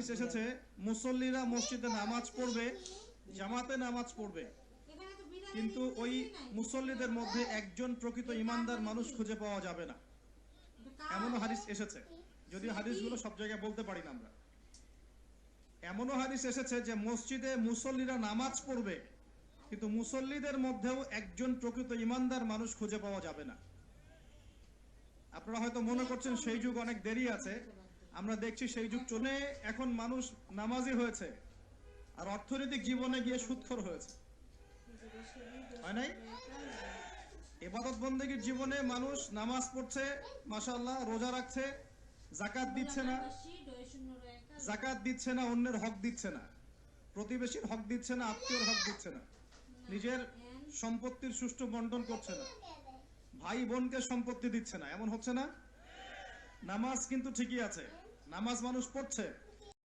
হাদিস এসেছে মুসল্লিরা মসজিদে নামাজ পড়বে, জামাতে নামাজ পড়বে, কিন্তু ওই মুসল্লিদের মধ্যে একজন প্রকৃত ইমানদার মানুষ খুঁজে পাওয়া যাবে না। এমনও হাদিস এসেছে, যদি হাদিসগুলো সব জায়গায় বলতে পারি না আমরা। এমনও হাদিস এসেছে যে মসজিদে মুসল্লিরা নামাজ পড়বে, কিন্তু মুসল্লিদের মধ্যেও একজন প্রকৃত ইমানদার মানুষ খুঁজে পাওয়া যাবে না। আপনারা হয়তো মনে করছেন সেই যুগ অনেক দেরি আছে, আমরা দেখছি সেই যুগ চলে, এখন মানুষ নামাজি হয়েছে আর অর্থনৈতিক জীবনে গিয়ে সুদখোর হয়েছে, হয় নাই? ইবাদত বন্দেগীর জীবনে মানুষ নামাজ পড়ছে, মাশাআল্লাহ, রোজা রাখছে, যাকাত দিচ্ছে না, যাকাত দিচ্ছে না, অন্যের হক দিচ্ছে না, প্রতিবেশীর হক দিচ্ছে না, আত্মীয়র হক দিচ্ছে না, নিজের সম্পত্তির সুষ্ঠু বন্টন করছে না, ভাই বোনকে সম্পত্তি দিচ্ছে না। এমন হচ্ছে না? নামাজ কিন্তু ঠিকই আছে, নামাজ মানুষ পড়ছে,